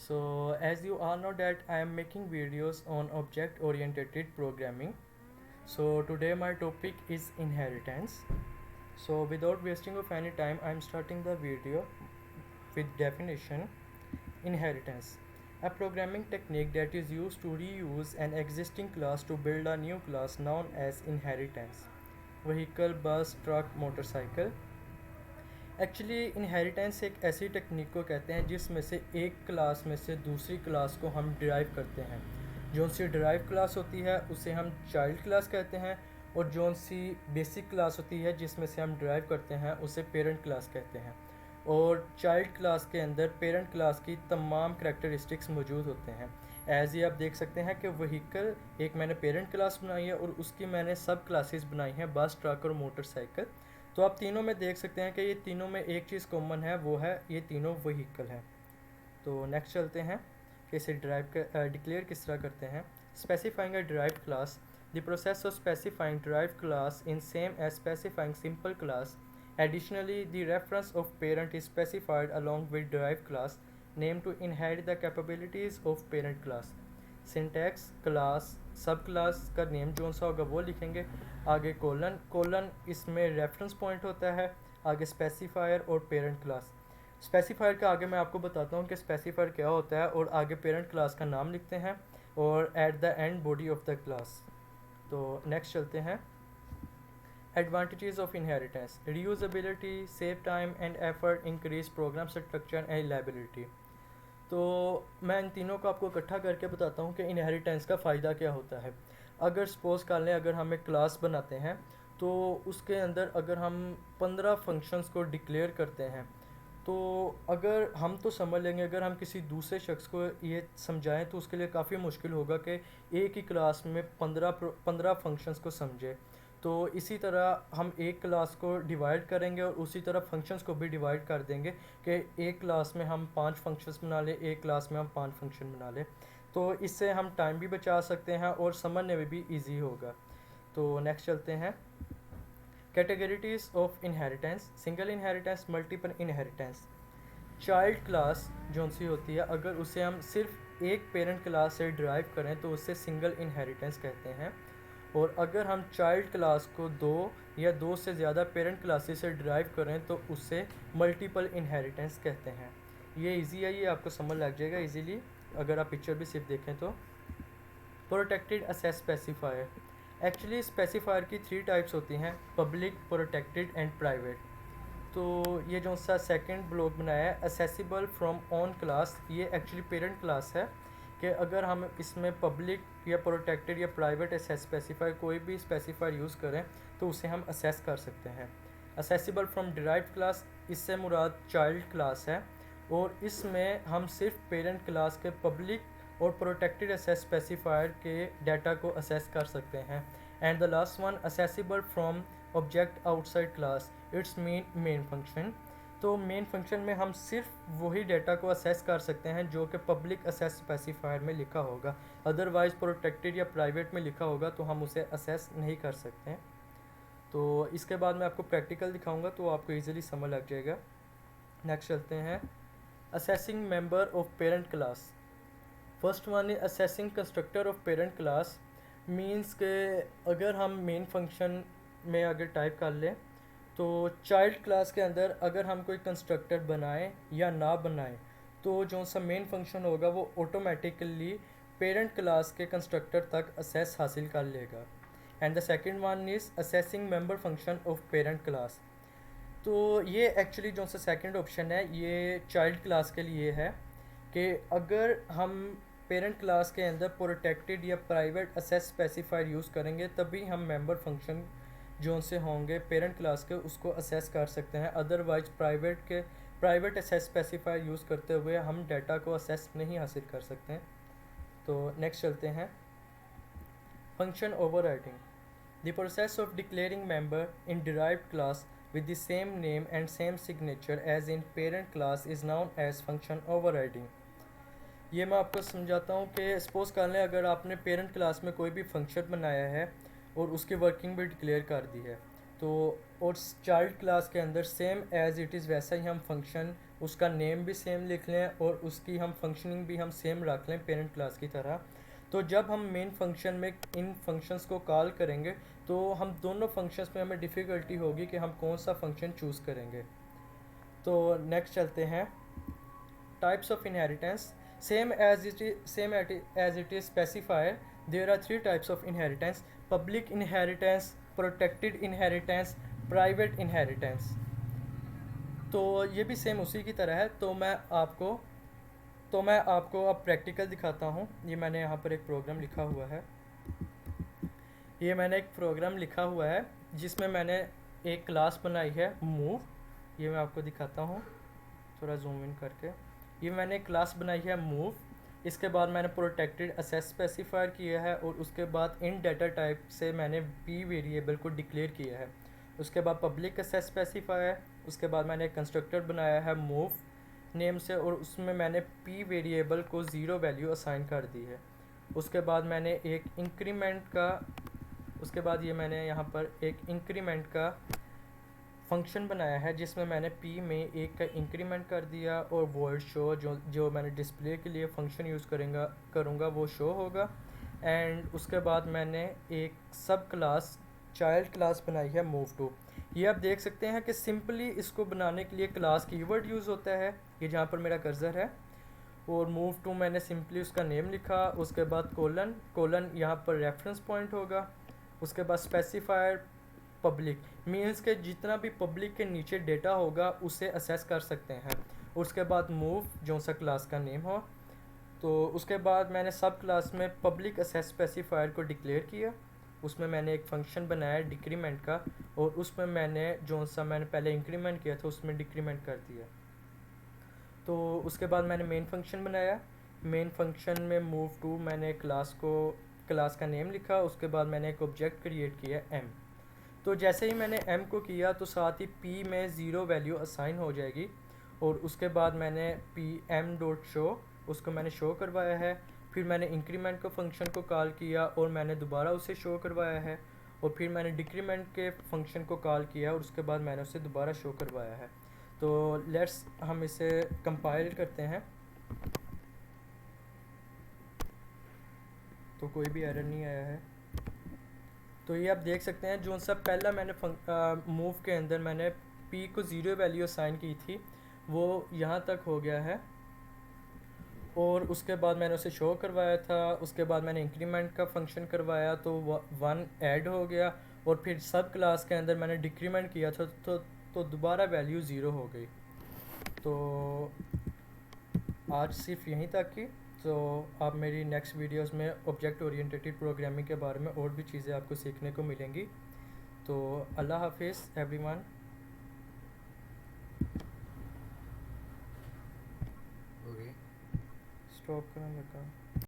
So as you all know that I am making videos on object oriented programming. So today my topic is inheritance. So without wasting of any time, I am starting the video with definition. Inheritance, a programming technique that is used to reuse an existing class to build a new class known as inheritance. Vehicle, bus, truck, motorcycle. Actually inheritance एक ऐसी technique को कहते हैं जिसमें से एक class में से दूसरी क्लास को हम डिराइव करते हैं। जोन सी डिराइव क्लास होती है उसे हम चाइल्ड क्लास कहते हैं, और जोन सी बेसिक क्लास होती है जिसमें से हम डिराइव करते हैं उसे पेरेंट क्लास कहते हैं। और चाइल्ड क्लास के अंदर पेरेंट क्लास की तमाम करैक्टरिस्टिक्स मौजूद होते हैं। एज ये आप देख सकते हैं कि व्हीकल एक मैंने पेरेंट क्लास बनाई है और उसकी मैंने सब क्लासेस बनाई हैं, बस, ट्रक और मोटरसाइकिल। तो आप तीनों में देख सकते हैं कि ये तीनों में एक चीज़ कॉमन है, वो है ये तीनों व्हीकल हैं। तो नेक्स्ट चलते हैं कि इसे डिक्लेयर किस तरह करते हैं। Specifying a derived class, the process of specifying derived class in same as specifying simple class. Additionally, the reference of parent is specified along with derived class name to inherit the capabilities of parent class. Syntax, class, सब class का name जो सा होगा वो लिखेंगे, आगे colon, colon इसमें reference point होता है, आगे स्पेसिफायर और पेरेंट क्लास। स्पेसिफायर का आगे मैं आपको बताता हूँ कि स्पेसिफायर क्या होता है, और आगे पेरेंट क्लास का नाम लिखते हैं और at the end body of the class. तो नेक्स्ट चलते हैं। Advantages of inheritance: reusability, save time and effort, increase program structure and reliability. तो मैं इन तीनों को आपको इकट्ठा करके बताता हूँ कि इनहेरिटेंस का फ़ायदा क्या होता है। अगर सपोज़ कर लें, अगर हम एक क्लास बनाते हैं तो उसके अंदर अगर हम 15 फंक्शंस को डिक्लेयर करते हैं, तो अगर हम तो समझ लेंगे, अगर हम किसी दूसरे शख्स को ये समझाएं तो उसके लिए काफ़ी मुश्किल होगा कि एक ही क्लास में 15 फंक्शंस को समझे। तो इसी तरह हम एक क्लास को डिवाइड करेंगे और उसी तरह फंक्शंस को भी डिवाइड कर देंगे कि एक क्लास में हम 5 फंक्शंस बना लें, एक क्लास में हम 5 फंक्शन बना लें। तो इससे हम टाइम भी बचा सकते हैं और समझने में भी ईजी होगा। तो नेक्स्ट चलते हैं। Categories of inheritance: single inheritance, multiple inheritance. Child class जो सी होती है, अगर उसे हम सिर्फ एक पेरेंट क्लास से ड्राइव करें तो उसे सिंगल इनहेरिटेंस कहते हैं। और अगर हम चाइल्ड क्लास को दो या दो से ज़्यादा पेरेंट क्लासेस से ड्राइव करें तो उसे मल्टीपल इनहेरिटेंस कहते हैं। ये इजी है, ये आपको समझ लग जाएगा इजीली अगर आप पिक्चर भी सिर्फ देखें तो। Protected assess specifier: actually specifier की 3 टाइप्स होती हैं, पब्लिक, प्रोटेक्टेड एंड प्राइवेट। तो ये जो सा सेकंड ब्लॉक बनाया है असेसिबल फ्रॉम ऑन क्लास, ये एक्चुअली पेरेंट क्लास है कि अगर हम इसमें पब्लिक या प्रोटेक्टेड या प्राइवेट असेस स्पेसिफायर कोई भी स्पेसिफायर यूज़ करें तो उसे हम असेस कर सकते हैं। असेसिबल फ्रॉम डिराइव्ड क्लास, इससे मुराद चाइल्ड क्लास है, और इसमें हम सिर्फ पेरेंट क्लास के पब्लिक और प्रोटेक्टेड असेस स्पेसिफायर के डाटा को असेस कर सकते हैं। And the last one accessible from object outside class, it's main function. तो मेन फंक्शन में हम सिर्फ वही डाटा को असेस कर सकते हैं जो कि पब्लिक असेस स्पेसिफायर में लिखा होगा, अदरवाइज प्रोटेक्टेड या प्राइवेट में लिखा होगा तो हम उसे असेस नहीं कर सकते। तो इसके बाद मैं आपको प्रैक्टिकल दिखाऊंगा तो आपको इजीली समझ लग जाएगा। नेक्स्ट चलते हैं। Assessing member of parent class. First one is assessing constructor of parent class. Means के अगर हम मेन फंक्शन में अगर टाइप कर लें तो चाइल्ड क्लास के अंदर अगर हम कोई कंस्ट्रक्टर बनाएं या ना बनाएं तो जो सा मेन फंक्शन होगा वो ऑटोमेटिकली पेरेंट क्लास के कंस्ट्रक्टर तक असेस हासिल कर लेगा। And the second one is assessing member function of parent class. तो ये एक्चुअली जो सा सेकंड ऑप्शन है ये चाइल्ड क्लास के लिए है कि अगर हम पेरेंट क्लास के अंदर प्रोटेक्टेड या प्राइवेट असेस स्पेसिफायर यूज़ करेंगे तभी हम मेंबर फंक्शन जो से होंगे पेरेंट क्लास के उसको असेस कर सकते हैं, otherwise private assess specifier use करते हुए हम डाटा को असेस नहीं हासिल कर सकते हैं। तो नेक्स्ट चलते हैं। Function overriding: the process of declaring member in derived class with the same name and same signature as in parent class is known as function overriding. ये मैं आपको समझाता हूँ कि सपोज़ कर लें अगर आपने पेरेंट क्लास में कोई भी फंक्शन बनाया है और उसकी वर्किंग भी डिक्लेयर कर दी है, तो और चाइल्ड क्लास के अंदर सेम एज इट इज़ वैसा ही हम फंक्शन उसका नेम भी सेम लिख लें और उसकी हम फंक्शनिंग भी हम सेम रख लें पेरेंट क्लास की तरह। तो जब हम मेन फंक्शन में इन फंक्शंस को कॉल करेंगे तो हम दोनों फंक्शंस में हमें डिफ़िकल्टी होगी कि हम कौन सा फंक्शन चूज़ करेंगे। तो नेक्स्ट चलते हैं types of inheritance. Same as it is specified, there are three types of inheritance: public inheritance, protected inheritance, private inheritance. तो ये भी सेम उसी की तरह है। तो मैं आपको अब प्रैक्टिकल दिखाता हूँ। ये मैंने यहाँ पर एक प्रोग्राम लिखा हुआ है। जिसमें मैंने एक क्लास बनाई है मूव। ये मैं आपको दिखाता हूँ, थोड़ा जूम इन करके। ये मैंने क्लास बनाई है मूव। इसके बाद मैंने प्रोटेक्टेड असेस स्पेसिफायर किया है और उसके बाद इन डाटा टाइप से मैंने पी वेरिएबल को डिक्लेयर किया है। उसके बाद पब्लिक असेस स्पेसिफायर, उसके बाद मैंने एक कंस्ट्रक्टर बनाया है मूव नेम से और उसमें मैंने पी वेरिएबल को ज़ीरो वैल्यू असाइन कर दी है। उसके बाद मैंने एक इंक्रीमेंट का उसके बाद ये मैंने यहाँ पर एक इंक्रीमेंट का फंक्शन बनाया है जिसमें मैंने p में एक का इंक्रीमेंट कर दिया और वर्ड शो जो मैंने डिस्प्ले के लिए फंक्शन यूज़ करूँगा वो शो होगा। एंड उसके बाद मैंने एक सब क्लास चाइल्ड क्लास बनाई है मूव टू। ये आप देख सकते हैं कि सिंपली इसको बनाने के लिए क्लास कीवर्ड यूज़ होता है, ये जहाँ पर मेरा कर्सर है। और मूव टू मैंने सिंपली उसका नेम लिखा, उसके बाद कोलन यहाँ पर रेफरेंस पॉइंट होगा। उसके बाद स्पेसिफायर पब्लिक मीन्स के जितना भी पब्लिक के नीचे डेटा होगा उसे असेस कर सकते हैं। उसके बाद मूव जो सा क्लास का नेम हो। तो उसके बाद मैंने सब क्लास में पब्लिक असेस स्पेसिफायर को डिक्लेयर किया। उसमें मैंने एक फंक्शन बनाया डिक्रीमेंट का और उसमें मैंने जो सा मैंने पहले इंक्रीमेंट किया था उसमें डिक्रीमेंट कर दिया। तो उसके बाद मैंने मेन फंक्शन बनाया। मेन फंक्शन में मूव टू मैंने क्लास का नेम लिखा। उसके बाद मैंने एक ऑब्जेक्ट क्रिएट किया m। तो जैसे ही मैंने m को किया तो साथ ही p में ज़ीरो वैल्यू असाइन हो जाएगी। और उसके बाद मैंने p m डॉट शो उसको मैंने शो करवाया है। फिर मैंने इंक्रीमेंट को फंक्शन को कॉल किया और मैंने दोबारा उसे शो करवाया है। और फिर मैंने डिक्रीमेंट के फंक्शन को कॉल किया और उसके बाद मैंने उसे दोबारा शो करवाया है। तो लेट्स हम इसे कंपाइल करते हैं। तो कोई भी एरर नहीं आया है। तो ये आप देख सकते हैं जो सा पहला मैंने मूव के अंदर मैंने p को ज़ीरो वैल्यू असाइन की थी वो यहाँ तक हो गया है। और उसके बाद मैंने उसे शो करवाया था। उसके बाद मैंने इंक्रीमेंट का फंक्शन करवाया तो 1 ऐड हो गया। और फिर सब क्लास के अंदर मैंने डिक्रीमेंट किया था तो दोबारा वैल्यू ज़ीरो हो गई। तो आज सिर्फ यहीं तक की। तो आप मेरी नेक्स्ट वीडियोस में ऑब्जेक्ट ओरिएंटेड प्रोग्रामिंग के बारे में और भी चीज़ें आपको सीखने को मिलेंगी। तो अल्लाह हाफिज़ एवरीवन। ओके स्टॉप करने लगा।